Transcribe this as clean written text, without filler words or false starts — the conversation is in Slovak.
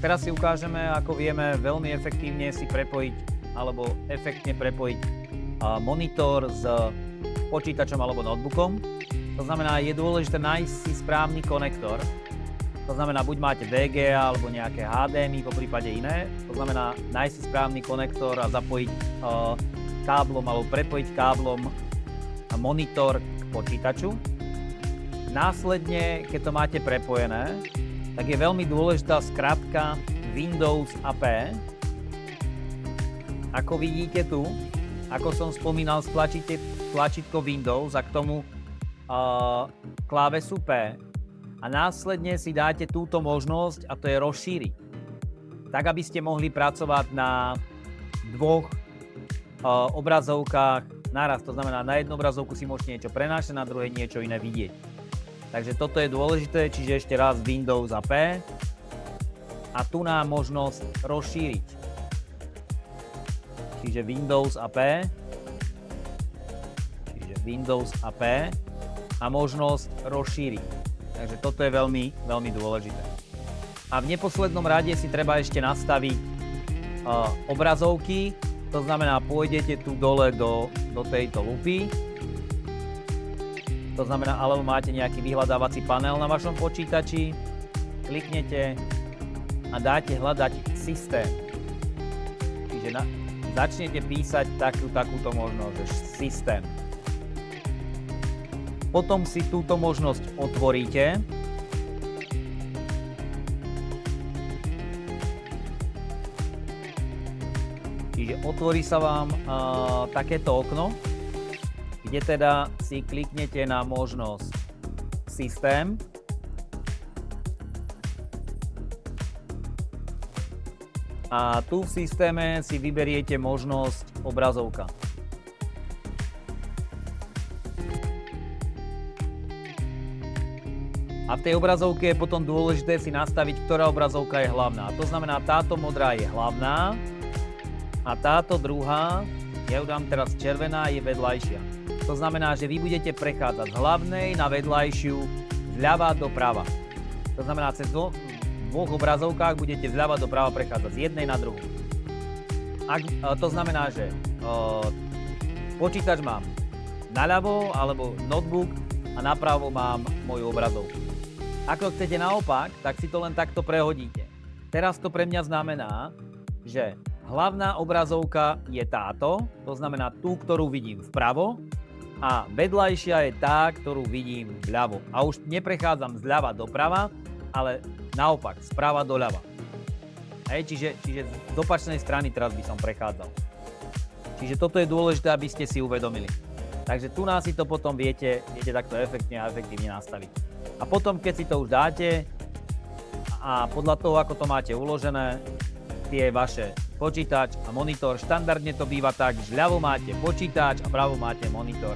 Teraz si ukážeme, ako vieme veľmi efektívne si prepojiť alebo efektne prepojiť monitor s počítačom alebo notebookom. To znamená, je dôležité nájsť si správny konektor. To znamená, buď máte VGA alebo nejaké HDMI, po prípade iné. To znamená, nájsť si správny konektor a zapojiť káblom alebo prepojiť káblom monitor k počítaču. Následne, keď to máte prepojené, tak je veľmi dôležitá skratka Windows a P. Ako vidíte tu, ako som spomínal, stlačíte tlačítko Windows a k tomu klávesu P. A následne si dáte túto možnosť, a to je rozšíriť. Tak, aby ste mohli pracovať na dvoch obrazovkách naraz. To znamená, na jednu obrazovku si môžete niečo prenášať, na druhej niečo iné vidieť. Takže toto je dôležité, čiže ešte raz Windows a P. A tu nám možnosť rozšíriť. Čiže Windows a P. Čiže Windows a P. A možnosť rozšíriť. Takže toto je veľmi, veľmi dôležité. A v neposlednom rade si treba ešte nastaviť obrazovky. To znamená, pôjdete tu dole do tejto lupy. To znamená, alebo máte nejaký vyhľadávací panel na vašom počítači. Kliknete a dáte hľadať systém. Čiže začnete písať takúto možnosť, že systém. Potom si túto možnosť otvoríte. Čiže otvorí sa vám takéto okno, kde teda si kliknete na možnosť systém. A tu v systéme si vyberiete možnosť obrazovka. A v tej obrazovke je potom dôležité si nastaviť, ktorá obrazovka je hlavná. To znamená, táto modrá je hlavná a táto druhá, ja ju dám teraz červená, je vedľajšia. To znamená, že vy budete prechádzať z hlavnej na vedľajšiu, zľava doprava. To znamená, cez dvoch obrazovkách budete zľava doprava prechádzať z jednej na druhú. To znamená, že počítač mám naľavo alebo notebook a napravo mám moju obrazovku. Ako chcete naopak, tak si to len takto prehodíte. Teraz to pre mňa znamená, že hlavná obrazovka je táto, to znamená tú, ktorú vidím vpravo, a vedľajšia je tá, ktorú vidím vľavo. A už neprechádzam zľava doprava, ale naopak, sprava doľava. Čiže z opačnej strany teraz by som prechádzal. Čiže toto je dôležité, aby ste si uvedomili. Takže tu nás si to potom viete takto efektne a efektívne nastaviť. A potom, keď si to už dáte a podľa toho, ako to máte uložené, tie vaše počítač a monitor, štandardne to býva tak, že ľavo máte počítač a pravo máte monitor.